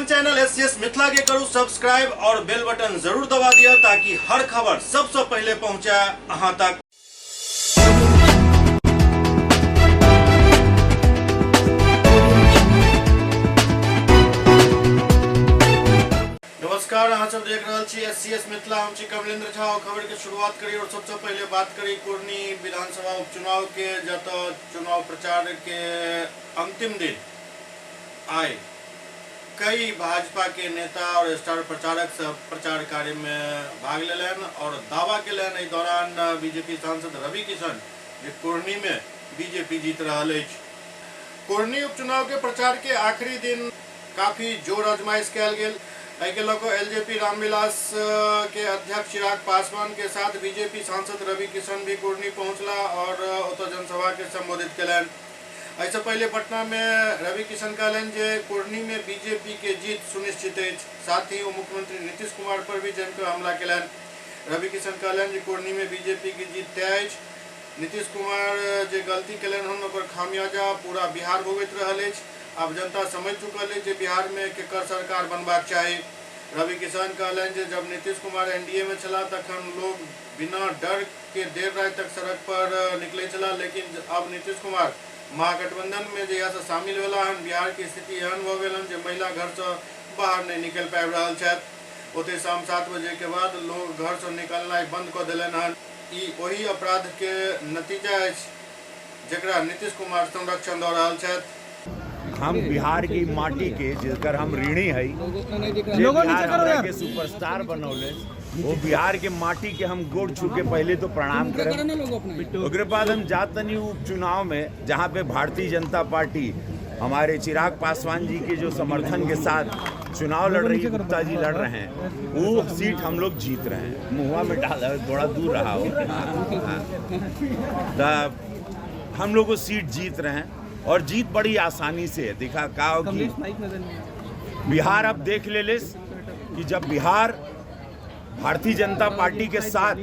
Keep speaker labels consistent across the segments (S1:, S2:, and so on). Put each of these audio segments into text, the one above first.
S1: अपन channel SCS Mithila के करू subscribe और बेल बटन जरूर दबा दिया ताकि हर खबर सबसे पहले पहुंचे अहां तक। नमस्कार, अहाँ सब देख रहे छी एससीएस मिथिला। हम छी कमलेंद्र झा। खबर के शुरुआत करी और सबसे पहले बात करी कुरनी विधानसभा उपचुनाव के, जहाँ चुनाव प्रचार के अंतिम दिन आए कई भाजपा के नेता और स्टार प्रचारक सब प्रचार कार्य में भाग लेलन और दावा केलन एहि दौरान बीजेपी सांसद रवि किशन जे कुरनी में बीजेपी जीत रहल अछि। कुरनी उपचुनाव के प्रचार के आखिरी दिन काफी जोर आजमाइश कयल गेल। एहि के लऽ एलजेपी रामविलास के अध्यक्ष चिराग पासवान के साथ बीजेपी सांसद रवि किशन भी कुरनी पहुंचला और ओतऽ जनसभा के संबोधित कयलनि। ऐसे पहले पटना में रवि किशन कहलन जे कुरनी में बीजेपी के जीत सुनिश्चित है। साथ ही वो मुख्यमंत्री नीतीश कुमार पर भी जमकर हमला कयलन। रवि किशन कहलन जे कुरनी में बीजेपी की जीत तय है। नीतीश कुमार जे गलती कयलन हन ओकर खामियाजा पूरा बिहार भोगैत रहल अछि। अब जनता समझ चुकल है जे बिहार में केकर सरकार बनबाक चाही। रवि किशन कहलन जे जब नीतीश कुमार एनडीए में चला तखन लोग बिना डर के देर रात तक सड़क पर निकले चला, लेकिन अब नीतीश कुमार महागठबंधन में जहिया से शामिल होला हन बिहार की स्थिति एहन भ गेल हन जे महिला घर से बाहर नहीं निकल पाबि रहल छथि। ओते शाम 7 बजे के बाद लोग घर से निकलनाइ बंद कऽ देलनि हन। ई ओही अपराध के नतीजा अछि जेकरा नीतीश कुमार संरक्षण दऽ रहल छथि।
S2: हम बिहार की माटी के जिसकर हम ऋणी है, बिहार के सुपरस्टार बनौले, वो बिहार के माटी के हम गोड़ छू के पहले तो प्रणाम करें। उसके बाद हम जातनी उपचुनाव में जहाँ पे भारतीय जनता पार्टी हमारे चिराग पासवान जी के जो समर्थन के साथ चुनाव लड़ रही है, गुप्ता जी लड़ रहे हैं, वो सीट हम लोग जीत रहे हैं। मुहुआ में डाला थोड़ा दूर रहा हो, हम लोग वो सीट जीत रहे हैं और जीत बड़ी आसानी से है। दिखा का कि बिहार अब देख ले कि जब बिहार भारतीय जनता पार्टी के साथ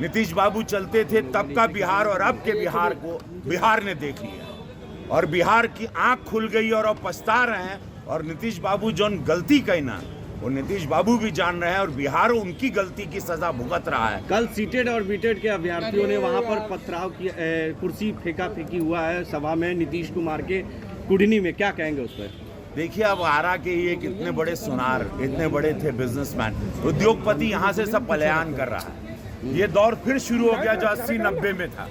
S2: नीतीश बाबू चलते थे तब का बिहार और अब के बिहार को बिहार ने देख लिया और बिहार की आंख खुल गई और अब पछता रहे हैं। और नीतीश बाबू जो गलती कही ना, वो नीतीश बाबू भी जान रहे हैं और बिहार उनकी गलती की सजा भुगत रहा है।
S3: कल सीटेड और बीटेड के अभ्यर्थियों ने वहां पर पथराव की, कुर्सी फेंका फेंकी हुआ है सभा में नीतीश कुमार के कुर्नी में, क्या कहेंगे उस पर?
S2: देखिए, अब आरा के ये कितने बड़े सुनार, इतने बड़े थे बिजनेसमैन, उद्योगपति यहाँ से सब पलायन कर रहा है। ये दौर फिर शुरू हो गया जो 80-90 में था।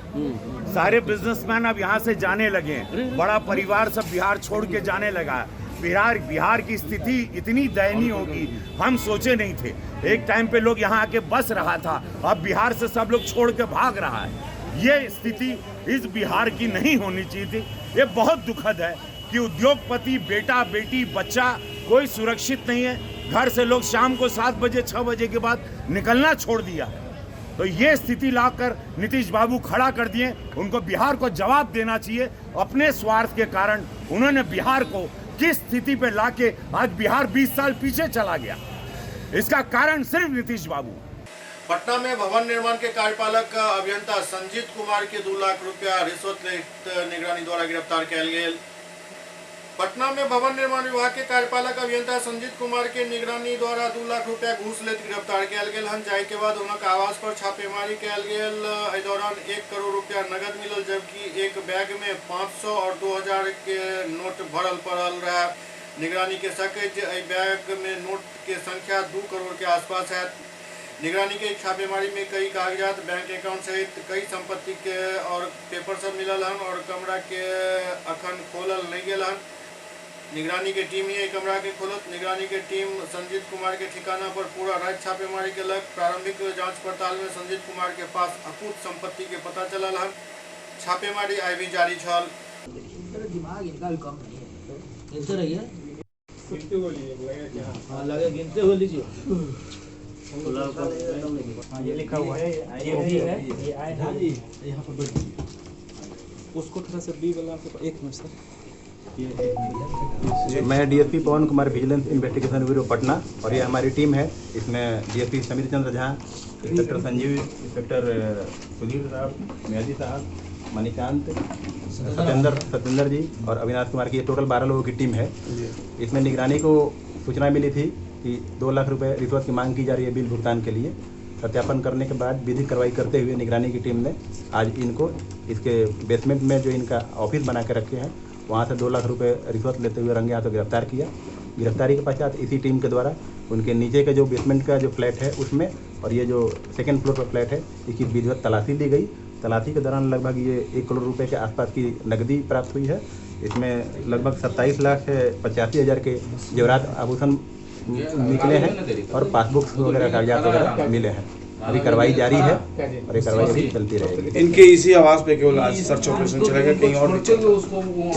S2: सारे बिजनेसमैन अब यहाँ से जाने लगे, बड़ा परिवार सब बिहार छोड़ के जाने लगा। बिहार की स्थिति इतनी दयनीय होगी हम सोचे नहीं थे। एक टाइम पे लोग यहाँ आके बस रहा था, अब बिहार से सब लोग छोड़ के भाग रहा है। ये स्थिति इस बिहार की नहीं होनी चाहिए थी। ये बहुत दुखद है कि उद्योगपति, बेटा बेटी बच्चा कोई सुरक्षित नहीं है। घर से लोग शाम को 7 बजे 6 बजे के बाद निकलना छोड़ दिया है। तो ये स्थिति लाकर नीतीश बाबू खड़ा कर दिए। उनको बिहार को जवाब देना चाहिए। अपने स्वार्थ के कारण उन्होंने बिहार को किस स्थिति पे लाके आज बिहार 20 साल पीछे चला गया, इसका कारण सिर्फ नीतीश बाबू।
S1: पटना में भवन निर्माण के कार्यपालक अभियंता संजीत कुमार के 2 लाख रुपया रिश्वत रहित निगरानी द्वारा गिरफ्तार किया गया। पटना में भवन निर्माण विभाग के कार्यपालक अभियंता संजीत कुमार के निगरानी द्वारा 2 लाख रुपया घूस लेते गिरफ्तार किया गया। जाहि के बाद उनके आवास पर छापेमारी कयल गेल। एहि दौरान 1 करोड़ रुपया नगद मिलल, जबकि एक बैग में 500 और 2000 के नोट भरल पड़ल रहा। निगरानी के शक है कि एहि बैग में नोट के संख्या 2 करोड़ के आसपास है। निगरानी के छापेमारी में कई कागजात, बैंक अकाउंट सहित कई संपत्ति के और पेपर सब मिलल हन और कमरा के अखन खोलल नहीं गेल हन। निगरानी के टीम ही कमरा के खोलत। निगरानी के टीम संजीत कुमार के ठिकाना पर पूरा रात छापेमारी केलक। प्रारंभिक जांच पड़ताल में संजीत कुमार के पास अकूत संपत्ति के पता चलल हन। छापेमारी आइ भी जारी छल।
S4: दिमाग इनका भी कम नहीं है, गिनते रहिए, गिनते हो लीजिए। ये लिखा हुआ है, ये भी है, ये आए हैं यहाँ पर।
S5: उसको थोड़ा सा बी वाला एक मिनट सर।
S6: मैं DSP Pawan Kumar, vigilance investigation bureau Patna, और ये हमारी टीम है। इसमें DSP Sameer Chandra Jha, inspector Sanjeev, inspector Sudhir साहब, म्यादी साहब, मणिकांत, सत्येंद्र जी और अविनाश कुमार की, ये टोटल 12 लोगों की टीम है। इसमें निगरानी को सूचना मिली थी कि 2 लाख रुपए रिश्वत की मांग की जा रही है बिल भुगतान के लिए। सत्यापन करने के बाद विधिक कार्रवाई करते हुए निगरानी की टीम ने आज इनको इसके बेसमेंट में जो इनका ऑफिस बना के रखे हैं वहाँ से 2 लाख रुपए रिश्वत लेते हुए रंगे हाथों गिरफ्तार किया। गिरफ्तारी के पश्चात इसी टीम के द्वारा उनके नीचे के जो बेसमेंट का जो फ्लैट है उसमें और ये जो सेकंड फ्लोर पर फ्लैट है इसकी विधिवत तलाशी ली गई। तलाशी के दौरान लगभग ये 1 करोड़ रुपए के आसपास की नकदी प्राप्त हुई है। इसमें लगभग 27,85,000 के जेवरात आभूषण निकले हैं और पासबुक वगैरह कागजात वगैरह मिले हैं। अभी कार्रवाई जारी है और ये कार्रवाई अभी चलती रहेगी।
S7: इनके इसी आवास पे केवल आज सर्च ऑपरेशन चलेगा, कहीं और नहीं चलेगा?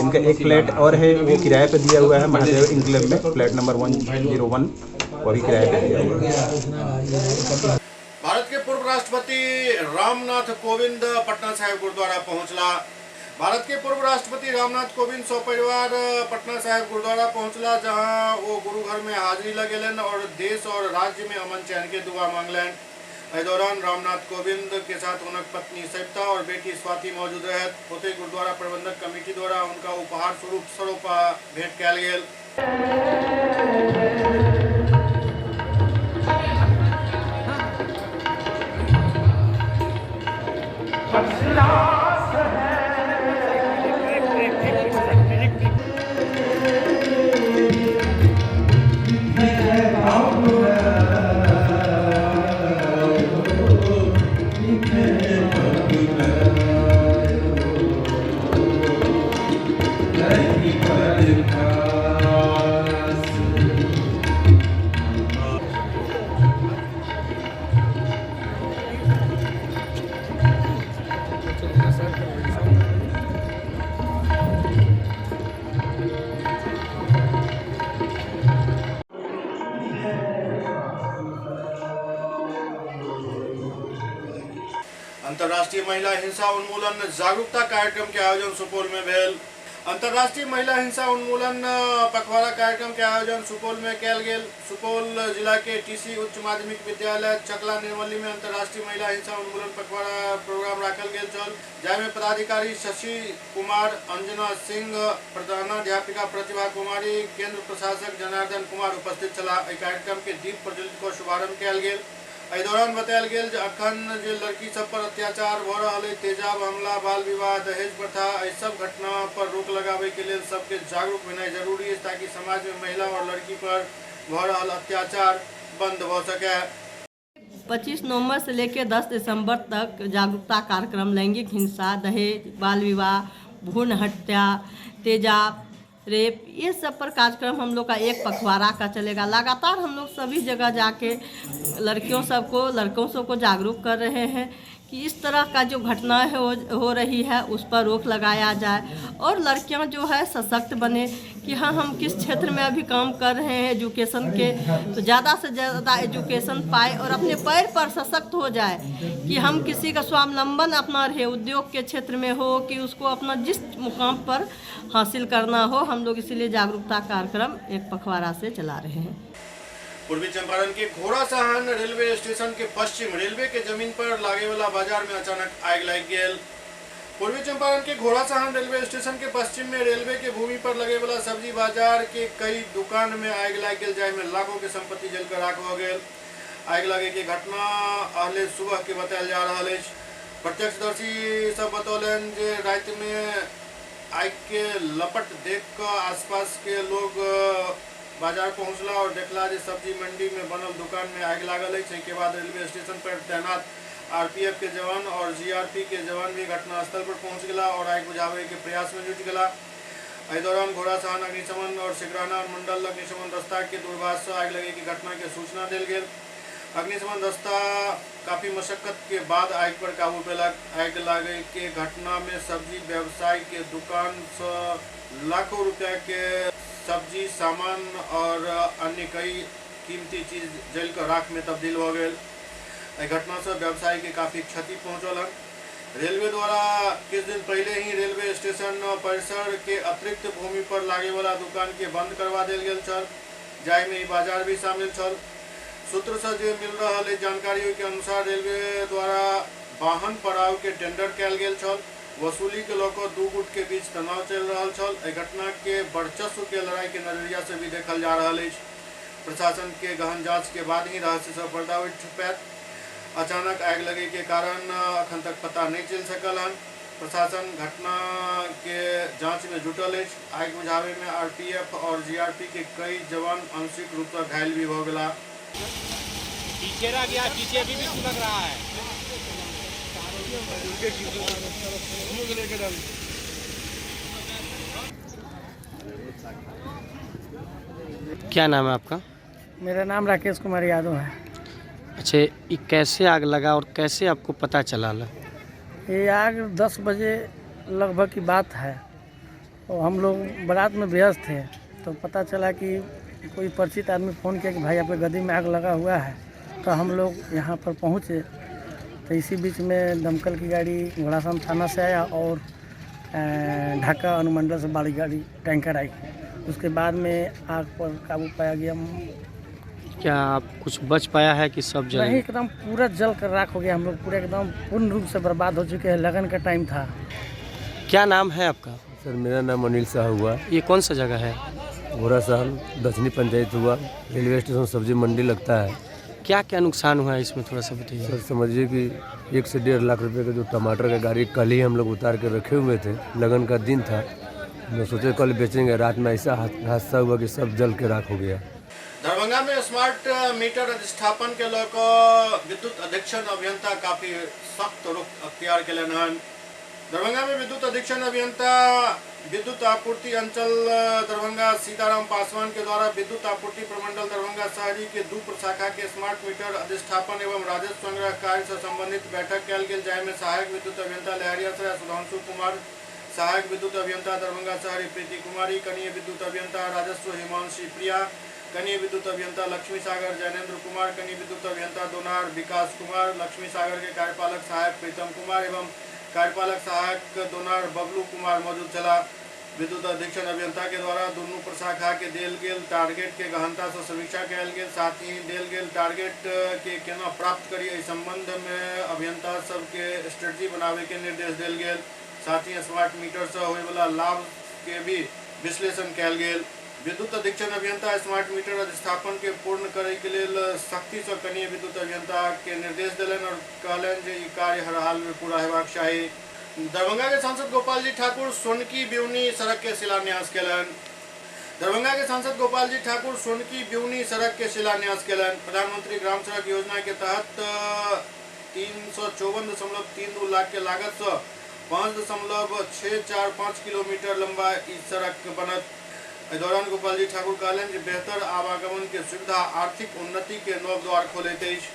S6: इनका एक फ्लैट और है वो किराए पे दिया हुआ है महादेव इनक्लेव में, फ्लैट नंबर 101, वो अभी किराए पे दिया हुआ है।
S1: भारत के पूर्व राष्ट्रपति रामनाथ कोविंद पटना साहिब गुरुद्वारा पहुंचला। भारत के पूर्व राष्ट्रपति रामनाथ कोविंद सपरिवार पटना साहिब गुरुद्वारा पहुंचला, जहां वो गुरु घर में हाजिरी लगेलन और देश और राज्य में अमन चैन के दुआ मांगलन। इस दौरान रामनाथ कोविंद के साथ उनक पत्नी सविता और बेटी स्वाति मौजूद रहे। ओते गुरुद्वारा प्रबंधक कमेटी द्वारा उनका उपहार स्वरूप सरोपा भेंट कयल गेल। अंतर्राष्ट्रीय महिला हिंसा उन्मूलन जागरूकता कार्यक्रम के आयोजन सुपौल में भेल। अंतर्राष्ट्रीय महिला हिंसा उन्मूलन पखवाड़ा कार्यक्रम के आयोजन सुपौल में कयल गेल। सुपौल जिला के टीसी उच्च माध्यमिक विद्यालय चकला निर्मली में अंतर्राष्ट्रीय महिला हिंसा उन्मूलन पखवाड़ा प्रोग्राम राखल गेल छल, जाहिमे पदाधिकारी शशि कुमार, अंजना सिंह, प्रधानाध्यापिका प्रतिभा कुमारी, केंद्र प्रशासक जनार्दन कुमार उपस्थित छला। एहि कार्यक्रम के दीप प्रज्वलित कर शुभारंभ कयल गेल। एहि दौरान बतायल गेल जे अखन जे लड़की सब पर अत्याचार भ रहल है, तेजाब हमला, बाल विवाह, दहेज प्रथा, एहि सब घटना पर रोक लगावे के लिए सबके जागरूक होना जरूरी है, ताकि समाज में महिला और लड़की पर भ रहल अत्याचार बंद हो सके।
S8: 25 नवंबर से लेकर 10 दिसंबर तक जागरूकता कार्यक्रम लैंगिक हिंसा, दहेज, बाल विवाह, भ्रूण हत्या, तेजाब, रेप, ये सब पर कार्यक्रम हम लोग का एक पखवाड़ा का चलेगा। लगातार हम लोग सभी जगह जाके लड़कियों सबको, लड़कों सबको जागरूक कर रहे हैं कि इस तरह का जो घटनाएं हो रही है उस पर रोक लगाया जाए और लड़कियां जो है सशक्त बने कि हाँ हम किस क्षेत्र में अभी काम कर रहे हैं एजुकेशन के, तो ज़्यादा से ज़्यादा एजुकेशन पाए और अपने पैर पर सशक्त हो जाए कि हम किसी का स्वावलंबन अपना रहे, उद्योग के क्षेत्र में हो कि उसको अपना जिस मुकाम पर हासिल करना हो। हम लोग इसीलिए जागरूकता कार्यक्रम एक पखवाड़ा से चला रहे हैं।
S1: पूर्वी चंपारण के घोड़ासहन रेलवे स्टेशन के पश्चिम रेलवे के जमीन पर लागे वाला बाजार में अचानक आग लग गेल। पूर्वी चंपारण के घोड़ासहन रेलवे स्टेशन के पश्चिम में रेलवे के भूमि पर लगे वाला सब्जी बाजार के कई दुकान में आग लग गेल, जाहिमे लाखों के संपत्ति जलकर राख हो गेल। आग लगे के घटना अहले सुबह के बतायल जा रहा है। प्रत्यक्षदर्शी सब बतौलन जे रात में आग के लपट देख कर आसपास के लोग बाजार पहुंचला और देखला जे सब्जी मंडी में बनल दुकान में आग लागल है। के बाद रेलवे स्टेशन पर तैनात आरपीएफ के जवान और जीआरपी के जवान भी घटनास्थल पर पहुंच गया और आग बुझावे के प्रयास में जुट गया। एहि दौरान घोड़ासहन अग्निशमन और सिकराना मंडल अग्निशमन दस्ता के दूरभाष से आग लगे की घटना के सूचना दिल गेल। अग्निशमन दस्ता काफी मशक्कत के बाद आग पर काबू पेलक। आग लगे के घटना में सब्जी व्यवसाय के दुकान से लाखों रुपया के सब्जी सामान और अन्य कई कीमती चीज जलकर राख में तब्दील हो गए। घटना से व्यवसाय के काफी क्षति पहुंचल। रेलवे द्वारा कुछ दिन पहले ही रेलवे स्टेशन परिसर के अतिरिक्त भूमि पर लागे वाला दुकान के बंद करवा दिल गेल छल, जाहिमे बाजार भी शामिल छल। सूत्र से जो मिल रहा है जानकारी के अनुसार रेलवे द्वारा वाहन पड़ाव के टेंडर कयल गेल छल। वसूली के लोग दू गुट के बीच तनाव चल रहा छल। घटना के वर्चस्व के लड़ाई के नजरिया से भी देखल जा रहा है। प्रशासन के गहन जांच के बाद ही रहस्य से पर्दा उठ पायत। अचानक आग लगे के कारण अखन तक पता नहीं चल सकल हन। प्रशासन घटना के जांच में जुटल है। आग बुझावे में आरपीएफ और जीआरपी के कई जवान आंशिक रूप से घायल भी हो गया।
S9: क्या नाम है आपका?
S10: मेरा नाम राकेश कुमार यादव है।
S9: अच्छा, ये कैसे आग लगा और कैसे आपको पता चला?
S10: ये आग 10 बजे लगभग की बात है और हम लोग बारात में व्यस्त थे, तो पता चला कि कोई परिचित आदमी फ़ोन किया कि भाई आपके गद्दी में आग लगा हुआ है। तो हम लोग यहाँ पर पहुँचे, तो इसी बीच में दमकल की गाड़ी घोड़ासान थाना से आया और ढाका अनुमंडल से बड़ी गाड़ी टैंकर आई। उसके बाद में आग पर काबू पाया गया।
S9: क्या आप कुछ बच पाया है कि सब जल?
S10: नहीं, एकदम पूरा जल कर राख हो गया। हम लोग पूरे एकदम पूर्ण रूप से बर्बाद हो चुके हैं। लगन का टाइम था।
S9: क्या नाम है आपका?
S11: सर मेरा नाम अनिल शाह हुआ।
S9: ये कौन सा जगह है?
S11: घोड़ासान दक्षिणी पंचायत हुआ। रेलवे स्टेशन सब्जी मंडी लगता है।
S9: क्या क्या नुकसान हुआ है इसमें थोड़ा सा बताइए।
S11: सर समझिए कि 1 से 1.5 लाख रुपए का जो टमाटर का गाड़ी कल ही हम लोग उतार के रखे हुए थे। लगन का दिन था, हम सोचे कल बेचेंगे। रात में ऐसा हादसा हुआ कि सब जल के राख हो गया।
S1: दरभंगा में स्मार्ट मीटर अधिष्ठापन के लेकर विद्युत अधीक्षण अभियंता काफी सख्त रुख अख्तियार के लिए। दरभंगा में विद्युत अधीक्षण अभियंता विद्युत आपूर्ति अंचल दरभंगा सीताराम पासवान के द्वारा विद्युत आपूर्ति प्रमंडल दरभंगा शहरी के 2 प्रशाखा के स्मार्ट मीटर अधिष्ठापन एवं राजस्व संग्रह कार्य से संबंधित बैठक कल गेल, जाय में सहायक विद्युत अभियंता लहरियासराय सुधांशु कुमार, सहायक विद्युत अभियंता दरभंगा शहरी प्रीति कुमारी, कनीय विद्युत अभियंता राजस्व हिमांशी प्रिया, कनीय विद्युत अभियंता लक्ष्मी सागर जैनेन्द्र कुमार, कनीय विद्युत अभियंता दोनार विकास कुमार, लक्ष्मी सागर के कार्यपालक सहायक प्रीतम कुमार एवं कार्यपालक सहायक दोनार बबलू कुमार मौजूद चला। विद्युत अधीक्षण अभियंता के द्वारा दोनों प्रशाखा के देल गेल टारगेट के गहनता से समीक्षा कयल गेल, साथ ही देल गेल टारगेट के केना प्राप्त करी इस संबंध में अभियंता सबके स्ट्रेटजी बनावे के निर्देश देल गेल। साथ ही स्मार्ट मीटर से होने वाला लाभ के भी विश्लेषण कयल गेल। विद्युत अधीक्षण अभियंता स्मार्ट मीटर अधिष्ठापन के पूर्ण करे के लिए सख्ती से कनीय विद्युत अभियंता के निर्देश दिलन और कहलन जे ई कार्य हर हाल में पूरा हेबाक चाही। दरभंगा के सांसद गोपाल जी ठाकुर सोनकी बिउनी सड़क के शिलान्यास केलन। दरभंगा के सांसद गोपाल जी ठाकुर सोनकी बिउनी सड़क के शिलान्यास केलन। प्रधानमंत्री ग्राम सड़क योजना के तहत 354.32 लाख के लागत से 5.645 किलोमीटर लंबा इस सड़क बनत। इस दौरान गोपाल जी ठाकुर कहलन कि बेहतर आवागमन के सुविधा आर्थिक उन्नति के नव द्वार खोलैत अछि।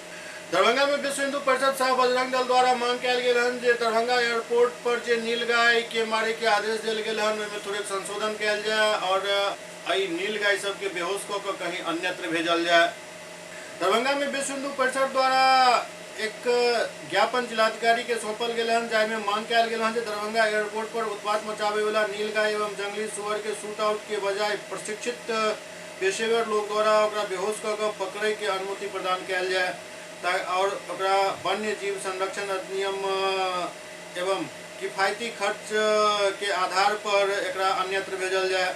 S1: दरभंगा में विश्व हिंदू परिषद सह बजरंग दल द्वारा मांग कयल गेल हन जे दरभंगा एयरपोर्ट पर जे नीलगाय के मारे के आदेश देल गेल हन ओहिमे थोड़े संशोधन कयल जाय और एहि नीलगाय सबके बेहोश कऽ कऽ कहीं अन्यत्र भेजल जाय। दरभंगा में विश्व हिंदू परिषद द्वारा एक ज्ञापन जिलाधिकारी के सौंपल गेल हन, जाय में मांग कयल गेल हन जे दरभंगा एयरपोर्ट पर उत्पात मचावे वाला नीलगाय एवं जंगली सुअर के शूट आउट के बजाय प्रशिक्षित पेशेवर लोग द्वारा ओकरा बेहोश कऽ कऽ पकड़े के अनुमति प्रदान कयल जाय और ओकरा वन्य जीव संरक्षण अधिनियम एवं किफायती खर्च के आधार पर एकरा अन्यत्र भेजल जाय।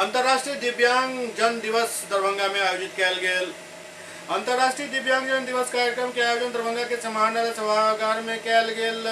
S1: अंतर्राष्ट्रीय दिव्यांग जन दिवस दरभंगा में आयोजित कयल गेल। अंतर्राष्ट्रीय दिव्यांग जन दिवस कार्यक्रम के आयोजन दरभंगा के समाहरणालय सभागार में कयल गेल।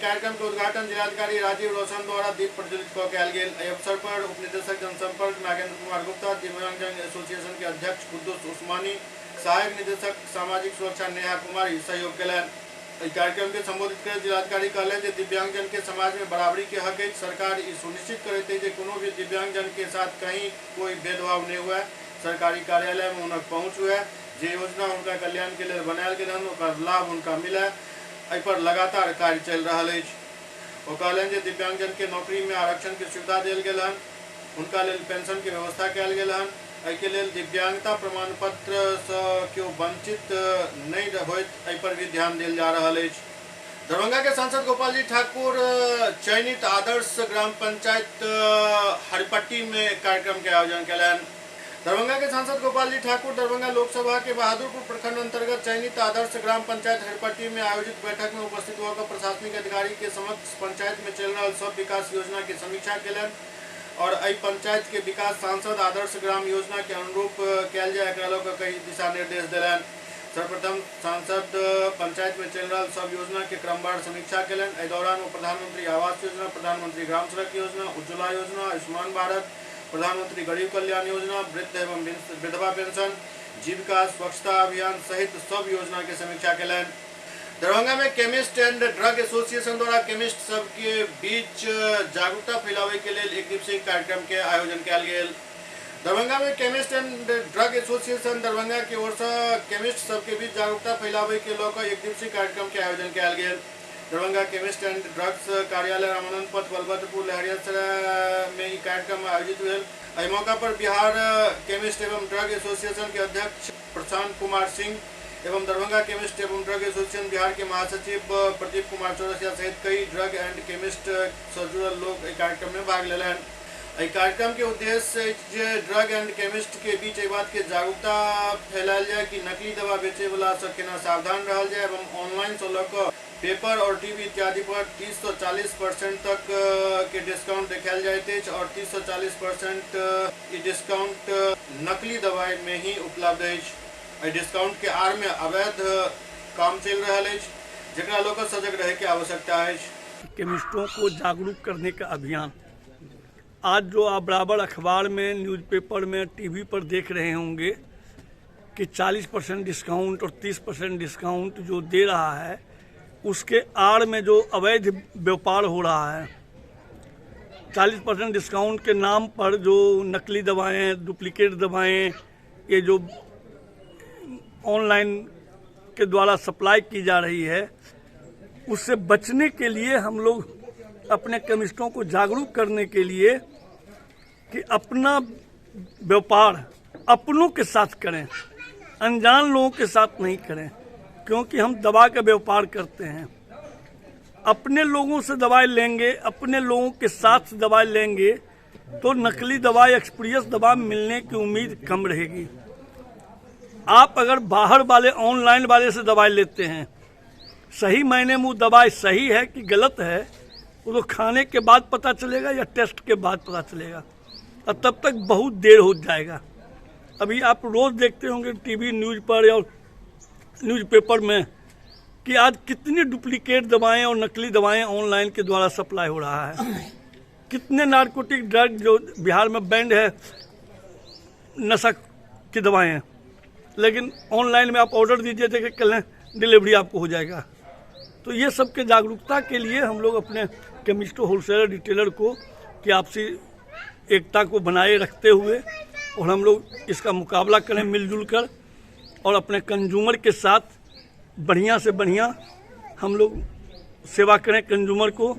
S1: कार्यक्रम के उद्घाटन जिलाधिकारी राजीव रोशन द्वारा दीप प्रज्वलित कयल गेल। एहि अवसर पर उपनिदेशक जनसंपर्क नागेंद्र कुमार गुप्ता, दिव्यांगजन एसोसिएशन के अध्यक्ष कुद्दूस उस्मानी, सहायक निदेशक सामाजिक सुरक्षा नेहा कुमारी सहयोग कयलनि। कार्यक्रम के संबोधित कर जिलाधिकारी कहलनि जे दिव्यांगजन के समाज में बराबरी के हक है। सरकार ई सुनिश्चित करते जे कोनो भी दिव्यांगजन के साथ कहीं कोई भेदभाव नहीं हुआ। सरकारी कार्यालय में उनक पहुँच हुआ, जे योजना उनका कल्याण के लिए बनायल गेल हन ओकर लाभ उनका मिले, एहि पर लगातार कार्य चल रहा है। वो कहलनि जे दिव्यांगजन के नौकरी में आरक्षण के सुविधा देल गेल हन, उनका लेल पेंशन के व्यवस्था कयल गेल हन। एहि लेल दिव्यांगता प्रमाण पत्र से केओ वंचित नहीं होइत, एहि पर भी ध्यान देल जा रहा है। दरभंगा के सांसद गोपाल जी ठाकुर चयनित आदर्श ग्राम पंचायत हरिपट्टी में कार्यक्रम के आयोजन कयलनि। दरभंगा के सांसद गोपाल जी ठाकुर दरभंगा लोकसभा के बहादुरपुर प्रखंड अंतर्गत चयनित आदर्श ग्राम पंचायत हरिपट्टी में आयोजित बैठक में उपस्थित होकर प्रशासनिक अधिकारी के समक्ष पंचायत में चल रहा सब विकास योजना की समीक्षा कयलनि और अई पंचायत के विकास सांसद आदर्श ग्राम योजना के अनुरूप कयल जाए एकरा लोग कई दिशा निर्देश दिलन। सर्वप्रथम सांसद पंचायत में चल रहा सब योजना के क्रमवार समीक्षा कलन। एहि दौरान वो प्रधानमंत्री आवास योजना, प्रधानमंत्री ग्राम सड़क योजना, उज्ज्वला योजना, आयुष्मान भारत, प्रधानमंत्री गरीब कल्याण योजना, वृद्ध एवं विधवा पेंशन, जीविका स्वच्छता अभियान सहित सब योजना के समीक्षा कलन। दरभंगा में केमिस्ट एंड ड्रग एसोसिएशन द्वारा केमिस्ट सबके बीच जागरूकता फैलावे के लिए एक दिवसीय कार्यक्रम के आयोजन किया गया। दरभंगा में chemist and drug association Darbhanga की ओर से केमिस्ट सबके बीच जागरूकता फैलावे के लिए एक दिवसीय कार्यक्रम के आयोजन किया गया। दरभंगा केमिस्ट एंड ड्रग्स कार्यालय रामानंद पथ बलभद्रपुर लहरियासराय में ये कार्यक्रम आयोजित हुए। इस मौका पर बिहार केमिस्ट एवं ड्रग एसोसिएशन के अध्यक्ष प्रशांत कुमार सिंह एवं दरभंगा केमिस्ट एवं ड्रग एसोसिएशन बिहार के महासचिव प्रदीप कुमार चौरसिया सहित कई ड्रग एंड केमिस्ट से जुड़ल लोग इस कार्यक्रम में भाग लेलन। इस कार्यक्रम के उद्देश्य ड्रग एंड केमिस्ट के बीच एक बात के जागरूकता फैलायल जाए कि नकली दवा बेचे वाला से केना सावधान रहल जाए एवं ऑनलाइन से लग पेपर और टीवी इत्यादि पर 30 से 40% तक के डिस्काउंट देखायल जाते और 30 से 40% डिस्काउंट नकली दवाई में ही उपलब्ध है। डिस्काउंट के आड़ में अवैध काम चल रहा है जरा लोग सजग रहे की आवश्यकता है।
S10: केमिस्टों को जागरूक करने का अभियान आज जो आप बराबर अखबार में, न्यूज़पेपर में, टीवी पर देख रहे होंगे कि 40% डिस्काउंट और 30% डिस्काउंट जो दे रहा है, उसके आड़ में जो अवैध व्यापार हो रहा है। 40% डिस्काउंट के नाम पर जो नकली दवाएं, डुप्लीकेट दवाएं, ये जो ऑनलाइन के द्वारा सप्लाई की जा रही है, उससे बचने के लिए हम लोग अपने केमिस्टों को जागरूक करने के लिए कि अपना व्यापार अपनों के साथ करें, अनजान लोगों के साथ नहीं करें, क्योंकि हम दवा का व्यापार करते हैं। अपने लोगों से दवाई लेंगे, अपने लोगों के साथ दवाई लेंगे तो नकली दवाई, एक्सपीरियंस दवा मिलने की उम्मीद कम रहेगी। आप अगर बाहर वाले, ऑनलाइन वाले से दवाई लेते हैं, सही मायने में वो दवाई सही है कि गलत है वो तो खाने के बाद पता चलेगा या टेस्ट के बाद पता चलेगा, और तब तक बहुत देर हो जाएगा। अभी आप रोज़ देखते होंगे टीवी, न्यूज़ पर या न्यूज़पेपर में कि आज कितनी डुप्लीकेट दवाएं और नकली दवाएं ऑनलाइन के द्वारा सप्लाई हो रहा है। कितने नारकोटिक ड्रग जो बिहार में बैंड है, नशा की दवाएं, लेकिन ऑनलाइन में आप ऑर्डर दीजिए थे कि कल डिलीवरी आपको हो जाएगा। तो ये सब के जागरूकता के लिए हम लोग अपने केमिस्टों, होलसेलर, रिटेलर को कि आपसी एकता को बनाए रखते हुए और हम लोग इसका मुकाबला करें मिलजुल कर, और अपने कंज्यूमर के साथ बढ़िया से बढ़िया हम लोग सेवा करें। कंज्यूमर को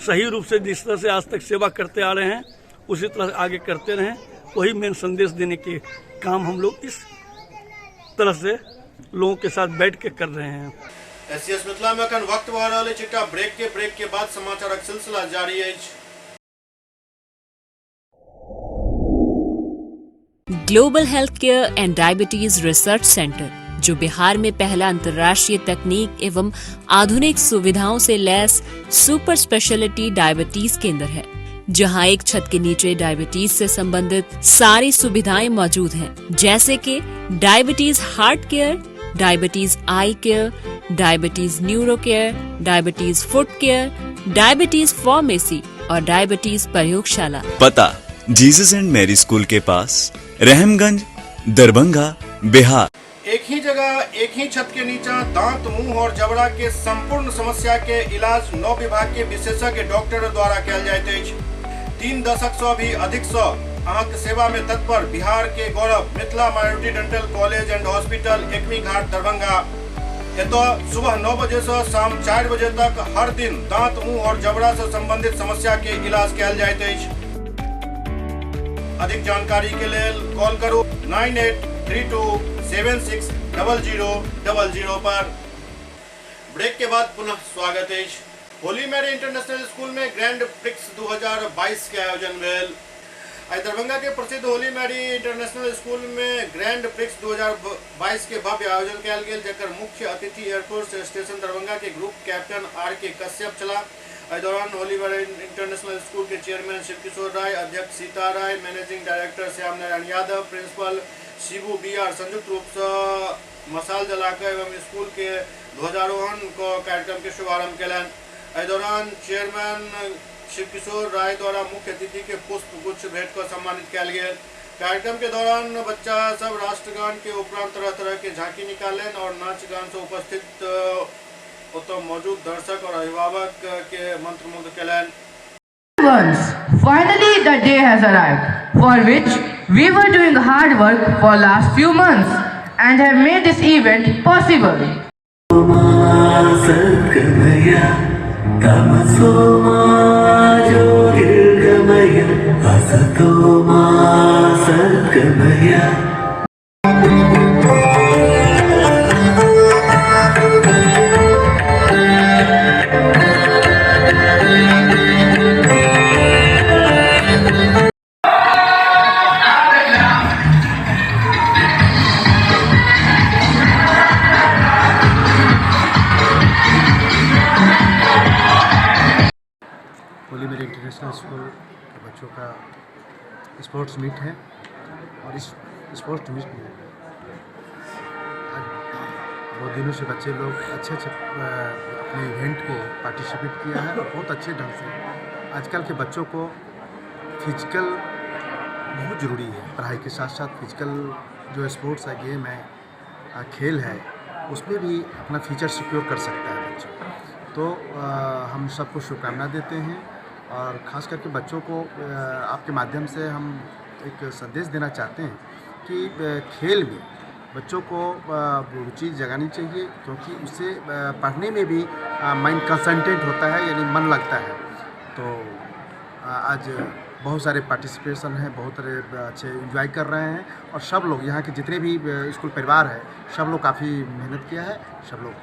S10: सही रूप से जिस तरह से आज तक सेवा करते आ रहे हैं उसी तरह आगे करते रहें, वही मेन संदेश देने के काम हम लोग इस तरह से लोगों के साथ बैठ के कर रहे हैं।
S1: एससीएस मिथिला में अखन वक्त भऽ रहल अछि, एकटा ब्रेक के बाद समाचारक सिलसिला जारी अछि।
S12: Global health care and diabetes research centre, जो बिहार में पहला अंतर्राष्ट्रीय तकनीक एवं आधुनिक सुविधाओं से लैस सुपर स्पेशलिटी डायबिटीज केंद्र है, जहां एक छत के नीचे डायबिटीज से संबंधित सारी सुविधाएं मौजूद हैं, जैसे कि diabetes heart care, diabetes eye care, diabetes neuro care, diabetes foot care, diabetes pharmacy और डायबिटीज प्रयोगशाला।
S13: पता जीसस एंड मैरी स्कूल के पास, रहमगंज, दरभंगा, बिहार।
S1: एक ही जगह, एक ही छत के नीचे दांत, मुंह और जबड़ा के संपूर्ण समस्या के इलाज 9 विभाग के विशेषज्ञ डॉक्टर द्वारा कयल जाइत अछि। 3 दशक से भी अधिक से अहाँक सेवा में तत्पर बिहार के गौरव Mithila minority dental college and hospital, Ekmi Ghat, Darbhanga. एतो सुबह 9 बजे से शाम 4 बजे तक हर दिन दांत, मुंह और जबड़ा से संबंधित समस्या के इलाज कयल जाइत अछि। अधिक जानकारी के लिए कॉल करो 9832760000 पर। ब्रेक के बाद पुनः स्वागत है। होली मैरी इंटरनेशनल स्कूल में ग्रैंड प्रिक्स 2022 के आयोजन भेल। आज दरभंगा के प्रसिद्ध होली मैरी इंटरनेशनल स्कूल में ग्रैंड प्रिक्स 2022 के भव्य आयोजन कयल गेल, जकर मुख्य अतिथि एयरफोर्स स्टेशन दरभंगा के ग्रुप कैप्टन आर के कश्यप छला। इस दौरान होलीवर इंटरनेशनल स्कूल के चेयरमैन शिव किशोर राय, अध्यक्ष Sita Rai, managing director Shyam Narayan Yadav, principal Shibu BR संयुक्त रूप से मसाल जलाकर एवं स्कूल के ध्वजारोहण को कार्यक्रम के शुभारंभ कलन। इस दौरान चेयरमैन शिव किशोर राय द्वारा मुख्य अतिथि के पुष्प गुच्छ भेंट कर सम्मानित किया गया। कार्यक्रम के दौरान बच्चा सब राष्ट्रगान के उपरांत तरह तरह के झांकी निकालें और नाच गान से उपस्थित मौजूद दर्शक और अभिभावक के मंत्रमुग्ध kiln.
S14: Once, finally the day has arrived, for which we were doing hard work for last few months and have made this event possible.
S15: होलीवर इंटरनेशनल स्कूल के बच्चों का स्पोर्ट्स मीट है और इस स्पोर्ट्स मीट में आज बहुत दिनों से बच्चे लोग अच्छे अपने इवेंट को पार्टिसिपेट किया है और बहुत अच्छे ढंग से। आजकल के बच्चों को फिजिकल बहुत ज़रूरी है, पढ़ाई के साथ साथ फिजिकल जो स्पोर्ट्स है, गेम है, खेल है, उसमें भी अपना फ्यूचर सिक्योर कर सकता है बच्चा। तो हम सबको शुभकामना देते हैं और ख़ास करके बच्चों को आपके माध्यम से हम एक संदेश देना चाहते हैं कि खेल में बच्चों को रुचि जगानी चाहिए, क्योंकि उससे पढ़ने में भी माइंड कंसंट्रेट होता है, यानी मन लगता है। तो आज बहुत सारे पार्टिसिपेशन हैं, बहुत सारे अच्छे एंजॉय कर रहे हैं और सब लोग यहाँ के जितने भी स्कूल परिवार है सब लोग काफ़ी मेहनत किया है, सब लोग।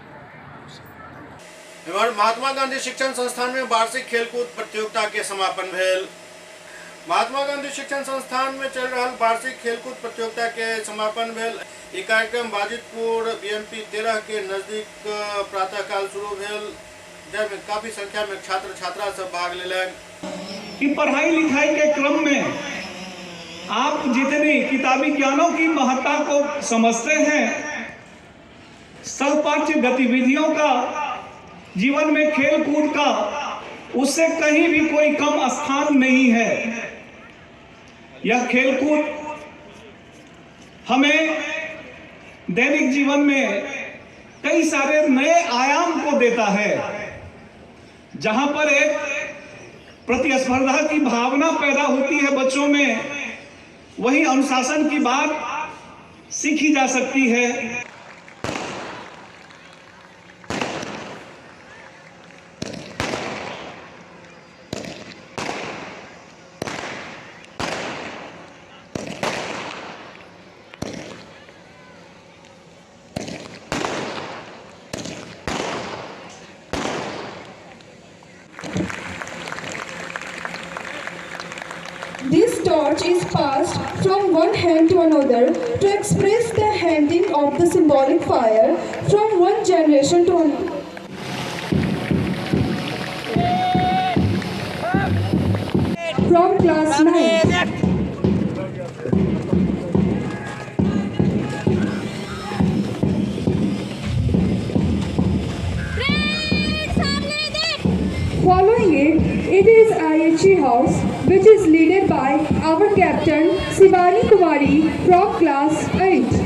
S1: महात्मा गांधी शिक्षण संस्थान में वार्षिक खेलकूद प्रतियोगिता के समापन भेल। महात्मा गांधी शिक्षण संस्थान में चल रहा वार्षिक खेलकूद प्रतियोगिता के समापन भेल। ये कार्यक्रम बाजितपुर BMP 13 के नजदीक प्रातःकाल शुरू भेल, जिसमें काफी संख्या में छात्र छात्रा सब भाग लेलन।
S16: कि पढ़ाई लिखाई के क्रम में आप जितनी किताबी ज्ञानों की महत्ता को समझते हैं, सहपाठ्य गतिविधियों का, जीवन में खेल कूद का, उससे कहीं भी कोई कम स्थान नहीं है। यह खेल कूद हमें दैनिक जीवन में कई सारे नए आयाम को देता है, जहां पर एक प्रतिस्पर्धा की भावना पैदा होती है बच्चों में, वही अनुशासन की बात सीखी जा सकती है।
S17: This torch is passed from one hand to another to express the handing of the symbolic fire from one generation to another. From class 9. Following it is IHE House, which is led by our captain Shivani Kumari from class 8.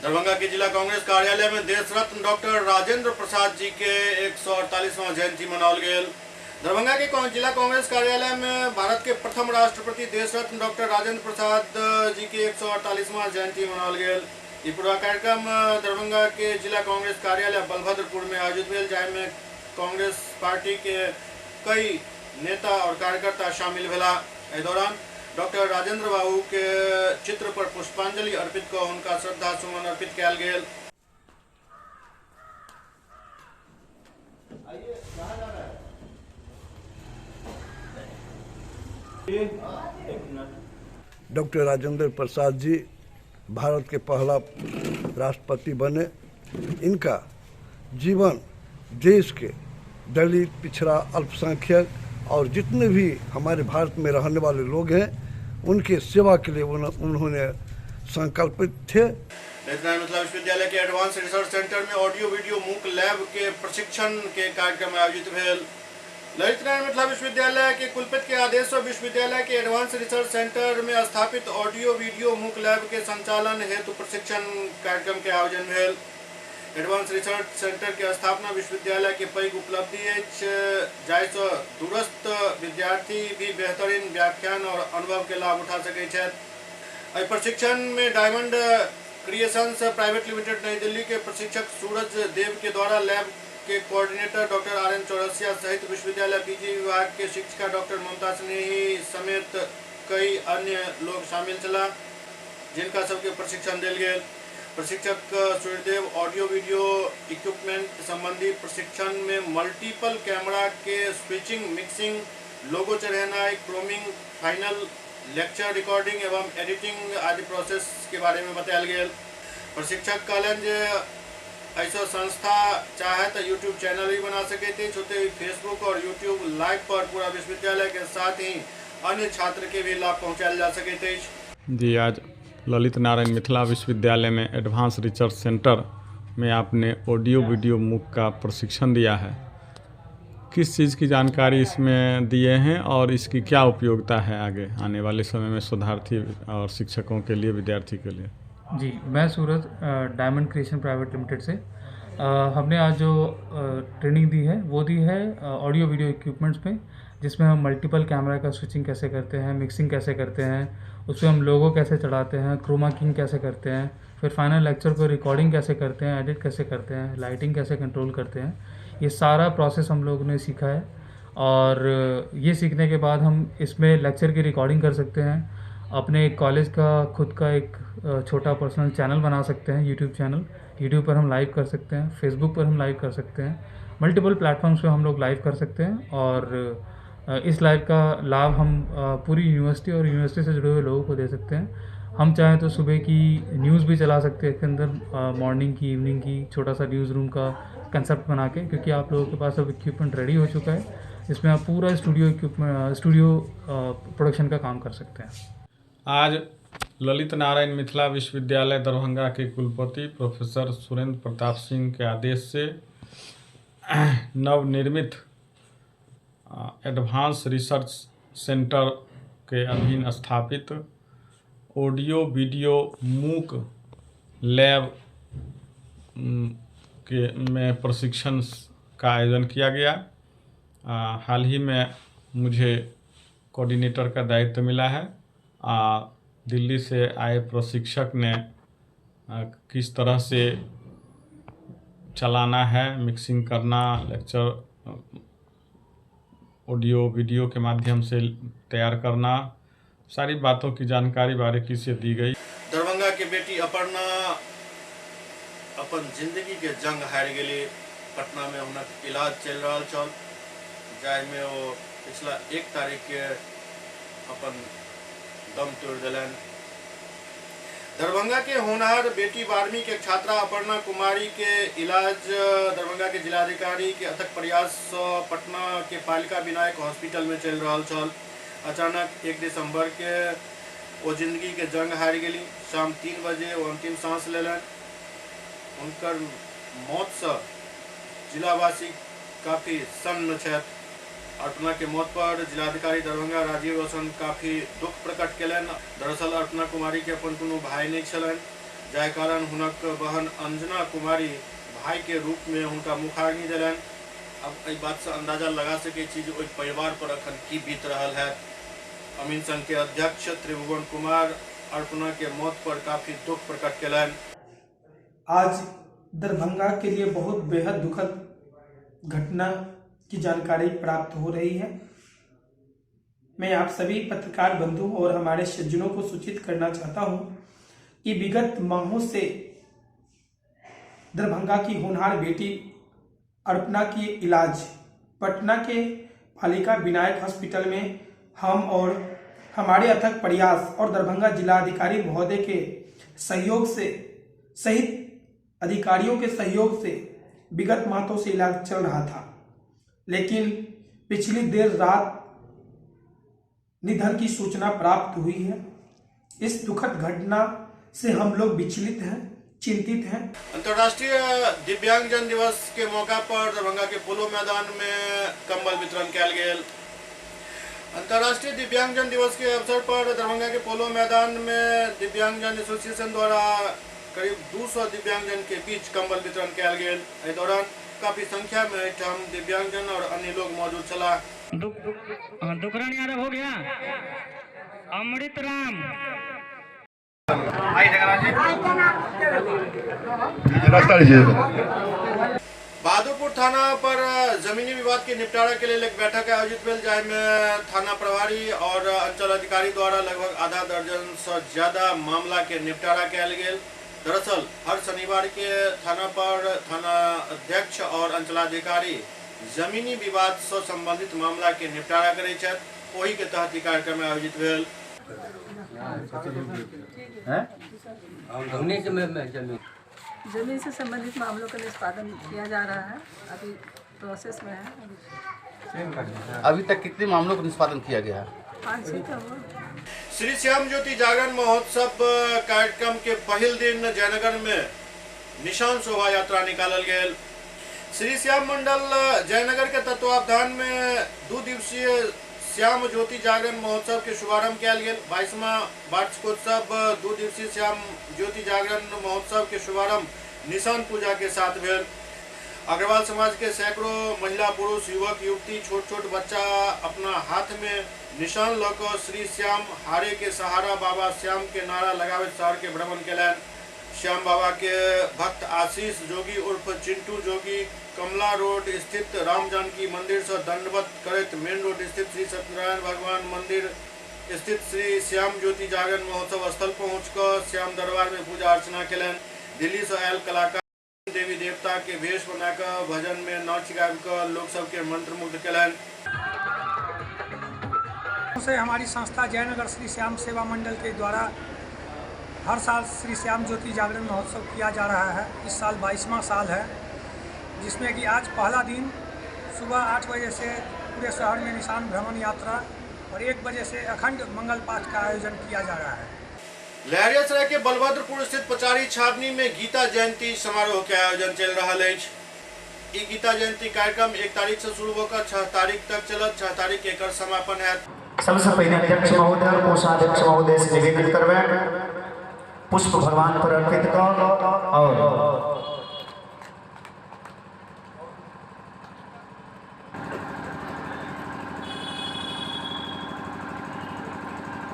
S1: Darbhanga के जिला कांग्रेस कार्यालय में देश रत्न doctor Rajendra Prasad ji के 148वां जयंती मनावल गेल। दरभंगा के जिला कांग्रेस कार्यालय में भारत के प्रथम राष्ट्रपति देश रत्न डॉक्टर राजेंद्र प्रसाद जी के 148वां जयंती मनावल गेल। ये पूरा कार्यक्रम दरभंगा के जिला कांग्रेस कार्यालय बलभद्रपुर में आयोजित भेल, जाहिमे कांग्रेस पार्टी के कई नेता और कार्यकर्ता शामिल भेला। इस दौरान डॉक्टर राजेंद्र बाबू के चित्र पर पुष्पांजलि अर्पित कर उनका श्रद्धा सुमन अर्पित किया गेल।
S18: डॉक्टर राजेंद्र प्रसाद जी भारत के पहला राष्ट्रपति बने। इनका जीवन देश के दलित, पिछड़ा, अल्पसंख्यक और जितने भी हमारे भारत में रहने वाले लोग हैं उनके सेवा के लिए उन्होंने संकल्पित थे।
S1: ललित नारायण मिथिला विश्वविद्यालय के एडवांस रिसर्च सेंटर में ऑडियो वीडियो मूक लैब के प्रशिक्षण के कार्यक्रम आयोजित भेल। ललित नारायण मिथिला विश्वविद्यालय के कुलपति के आदेश से विश्वविद्यालय के एडवांस रिसर्च सेंटर में स्थापित ऑडियो वीडियो मूक लैब के संचालन हेतु प्रशिक्षण कार्यक्रम के आयोजन भेल। एडवांस रिसर्च सेंटर के स्थापना विश्वविद्यालय के पैघ उपलब्धि अछि, जाहिसँ दूरस्थ विद्यार्थी भी बेहतरीन व्याख्यान और अनुभव के लाभ उठा सकैत छथि। एहि प्रशिक्षण में डायमंड क्रिएशंस प्राइवेट लिमिटेड नई दिल्ली के प्रशिक्षक सूरज देव के द्वारा लैब के कोऑर्डिनेटर डॉक्टर RN चौरसिया सहित विश्वविद्यालय PG विभाग के शिक्षिका डॉक्टर ममता स्नेही समेत कई अन्य लोग शामिल छला, जिनका सबके प्रशिक्षण देल गेल। प्रशिक्षक सूर्यदेव ऑडियो वीडियो इक्विपमेंट संबंधी प्रशिक्षण में मल्टीपल कैमरा के स्विचिंग, मिक्सिंग, लोगो चढ़ेनाई, क्रोमिंग, फाइनल लेक्चर रिकॉर्डिंग एवं एडिटिंग आदि प्रोसेस के बारे में बतायल गेल। प्रशिक्षक कहलन जे ऐसा संस्था चाहे तो यूट्यूब चैनल भी बना सकते हैं, फेसबुक और यूट्यूब लाइव पर पूरा विश्वविद्यालय के साथ ही अन्य छात्र के भी लाभ पहुँचाया जा सकते हैं।
S19: जी, आज ललित नारायण मिथिला विश्वविद्यालय में एडवांस रिसर्च सेंटर में आपने ऑडियो वीडियो मूक का प्रशिक्षण दिया है। किस चीज़ की जानकारी इसमें दिए हैं और इसकी क्या उपयोगिता है आगे आने वाले समय में शोधार्थी और शिक्षकों के लिए, विद्यार्थी के लिए?
S20: जी, मैं सूरज डायमंड क्रिएशन प्राइवेट लिमिटेड से हमने आज जो ट्रेनिंग दी है वो दी है ऑडियो वीडियो इक्विपमेंट्स पे, जिसमें हम मल्टीपल कैमरा का स्विचिंग कैसे करते हैं, मिक्सिंग कैसे करते हैं, उसमें हम लोगो कैसे चढ़ाते हैं, क्रोमा किंग कैसे करते हैं, फिर फाइनल लेक्चर को रिकॉर्डिंग कैसे करते हैं, एडिट कैसे करते हैं, लाइटिंग कैसे कंट्रोल करते हैं, ये सारा प्रोसेस हम लोगों ने सीखा है। और ये सीखने के बाद हम इसमें लेक्चर की रिकॉर्डिंग कर सकते हैं, अपने कॉलेज का खुद का एक छोटा पर्सनल चैनल बना सकते हैं, यूट्यूब चैनल। यूट्यूब पर हम लाइव कर सकते हैं, फेसबुक पर हम लाइव कर सकते हैं, मल्टीपल प्लेटफॉर्म्स पे हम लोग लाइव कर सकते हैं। और इस लाइव का लाभ हम पूरी यूनिवर्सिटी और यूनिवर्सिटी से जुड़े हुए लोगों को दे सकते हैं। हम चाहें तो सुबह की न्यूज़ भी चला सकते हैं इसके अंदर, मॉर्निंग की, इवनिंग की, छोटा सा न्यूज़ रूम का कंसेप्ट बना के, क्योंकि आप लोगों के पास अब इक्विपमेंट रेडी हो चुका है, जिसमें आप पूरा स्टूडियो प्रोडक्शन का काम कर सकते हैं।
S19: आज ललित नारायण मिथिला विश्वविद्यालय दरभंगा के कुलपति प्रोफेसर सुरेंद्र प्रताप सिंह के आदेश से नवनिर्मित एडवांस रिसर्च सेंटर के अधीन स्थापित ऑडियो वीडियो मूक लैब में प्रशिक्षण का आयोजन किया गया। हाल ही में मुझे कोऑर्डिनेटर का दायित्व मिला है। दिल्ली से आए प्रशिक्षक ने किस तरह से चलाना है, मिक्सिंग करना, लेक्चर ऑडियो वीडियो के माध्यम से तैयार करना, सारी बातों की जानकारी बारीकी से दी गई।
S1: दरभंगा के बेटी अपर्णा अपन जिंदगी के जंग हार गेली। पटना में हुनक इलाज चल रहा छल, जाहिमे वो पिछला 1 तारीख के अपन दम तोड़ दिलन। दरभंगा के होनहार बेटी 12वीं के छात्रा अपर्णा कुमारी के इलाज दरभंगा के जिलाधिकारी के अथक प्रयास पटना के पालिका विनायक हॉस्पिटल में चल रहा छल। अचानक 1 दिसंबर के वो जिंदगी के जंग हार गेली। शाम 3 बजे वो अंतिम सांस लेलन। उनकर मौत से जिलावासी काफ़ी सन्न छथि। अर्पणा के मौत पर जिलाधिकारी दरभंगा राजीव रोशन काफ़ी दुख प्रकट कलन। दरअसल अर्पणा कुमारी के अपन कोनो भाई नहीं छलन, जाहि कारण हुनक बहन अंजना कुमारी भाई के रूप में हुनका मुखाग्नि दिलन। अब एहि बात से अंदाजा लगा सके छी जे ओहि परिवार पर अखन की बीत रहल है। अमीन संघ के अध्यक्ष त्रिभुवन कुमार अर्पणा के मौत पर काफ़ी दुख प्रकट कलन।
S21: आज दरभंगा के लिए बहुत बेहद दुखद घटना की जानकारी प्राप्त हो रही है। मैं आप सभी पत्रकार बंधु और हमारे सज्जनों को सूचित करना चाहता हूं कि विगत माहों से दरभंगा की होनहार बेटी अर्पणा की इलाज पटना के पालिका विनायक हॉस्पिटल में हम और हमारे अथक प्रयास और दरभंगा जिलाधिकारी महोदय के सहयोग से सहित अधिकारियों के सहयोग से विगत माहों से इलाज चल रहा था। लेकिन पिछली देर रात निधन की सूचना प्राप्त हुई है। इस दुखद घटना से हम लोग विचलित हैं, चिंतित हैं।
S1: अंतर्राष्ट्रीय दिव्यांगजन दिवस के मौका पर दरभंगा के पोलो मैदान में कंबल वितरण किया गया। अंतर्राष्ट्रीय दिव्यांगजन दिवस के अवसर पर दरभंगा के पोलो मैदान में दिव्यांगजन एसोसिएशन द्वारा करीब 200 दिव्यांगजन के बीच कंबल वितरण किया गया। इस दौरान काफी संख्या में हम दिव्यांगजन और अन्य लोग मौजूद चला।
S3: दुकरण यादव हो गया, अमृत राम
S1: बहादुरपुर थाना पर जमीनी विवाद के निपटारा के लिए एक बैठक आयोजित भेल, जाहिमे थाना प्रभारी और अंचल अधिकारी द्वारा लगभग आधा दर्जन से ज्यादा मामला के निपटारा किया गेल। दरअसल हर शनिवार के थाना पर थाना अध्यक्ष और अंचलाधिकारी जमीनी विवाद से संबंधित मामला के निपटारा करे छथि। ओही के तहत ई कार्यक्रम आयोजित भेल।
S22: जमीन से संबंधित मामलों का निष्पादन किया जा रहा है, अभी प्रोसेस में है।
S23: अभी तक कितने मामलों का निष्पादन किया गया है?
S22: 5-6 का हुआ।
S1: श्री श्याम ज्योति जागरण महोत्सव कार्यक्रम के पहल दिन जयनगर में निशान शोभा यात्रा निकालल गेल। श्री श्याम मंडल जयनगर के तत्वावधान में 2 दिवसीय श्याम ज्योति जागरण महोत्सव के शुभारंभ किया गेल। 22वां वार्षिकोत्सव 2 दिवसीय श्याम ज्योति जागरण महोत्सव के शुभारंभ निशान पूजा के साथ भेल। अग्रवाल समाज के सैकड़ों महिला, पुरुष, युवक, युवती, छोट छोट बच्चा अपना हाथ में निशान लकर श्री श्याम हारे के सहारा बाबा श्याम के नारा लगावे शहर के भ्रमण कैलन। श्याम बाबा के भक्त आशीष जोगी उर्फ चिंटू जोगी कमला रोड स्थित राम जानकी मंदिर से दंडवत करत मेन रोड स्थित श्री सत्यनारायण भगवान मंदिर स्थित श्री श्याम ज्योति जागरण महोत्सव स्थल पहुंचकर श्याम दरबार में पूजा अर्चना कैलन। दिल्ली से आयल कलाकार देवी देवता के वेश बनाकर भजन में नाच गाकर लोग सबके मंत्रमुग्ध कैलन।
S21: से हमारी संस्था जयनगर श्री श्याम सेवा मंडल के द्वारा हर साल श्री श्याम ज्योति जागरण महोत्सव किया जा रहा है। इस साल 22वां साल है, जिसमें कि आज पहला दिन सुबह 8 बजे से पूरे शहर में निशान भ्रमण यात्रा और 1 बजे से अखंड मंगल पाठ का आयोजन किया जा रहा है।
S1: लहरियासराय के बलभद्रपुर स्थित पचारी छावनी में गीता जयंती समारोह के आयोजन चल रहा है। ई गीता जयंती कार्यक्रम 1 तारीख से शुरू होकर 6 तारीख तक चलत। 6 तारीख के एकर समापन है।
S24: सबसे पहले अध्यक्ष महोदय और कोषाध्यक्ष महोदय से निवेदन करवे पुष्प भगवान पर अर्पित कर और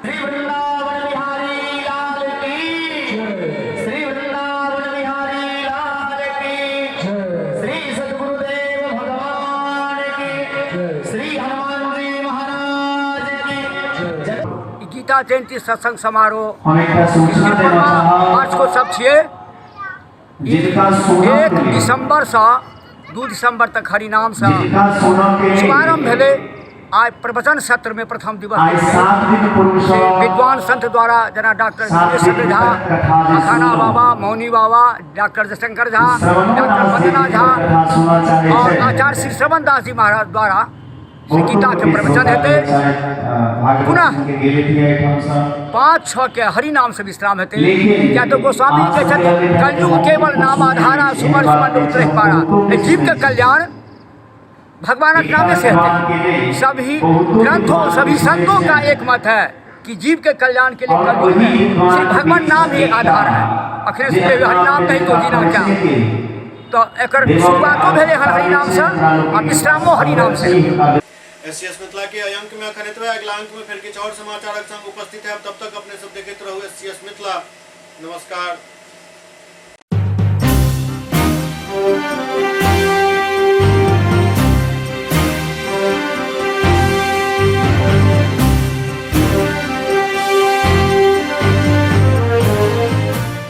S24: श्री वृंदावन बिहारी लाल की, श्री वृंदावन बिहारी लाल की, श्री सद्गुरुदेव भगवान की, श्री हनुमान जी महाराज की।
S25: गीता जयंती सत्संग समारोह
S24: मार्च
S25: को सब छिए 1 दिसंबर से 2 दिसंबर तक हरिनाम से शुभारंभ भेले। आज प्रवचन सत्र में प्रथम दिवस विद्वान संत द्वारा जना डॉक्टर चंद्र झा, अखाना बाबा, मौनी बाबा, डॉक्टर जयशंकर झा, डॉक्टर वंदना झा और आचार्य श्री श्रवण दास जी महाराज द्वारा श्री गीता के प्रवचन हेते। पुनः 5-6 के हरिनाम से विश्राम हेते। क्या तो गोस्वामी के कलयुग केवल नाम आधारा सुमर सुमन उतरे पारा। जीव के कल्याण भगवान के नाम से है। सभी ग्रंथों, सभी संतों का एक मत है कि जीव के कल्याण के लिए कलयुग में सिर्फ भगवान नाम ही आधार है। अखिलेश देव हरिनाम नहीं तो जीना क्या। तो एक शुरुआतों भेले हरिनाम से और विश्रामो हरिनाम से।
S1: एससीएस मिथिला के अंक में अखन एतबे। अगला अंक में फिर किछु और समाचारक संग उपस्थित है। तब तक अपने सब देखते रहो एससीएस मिथिला। नमस्कार।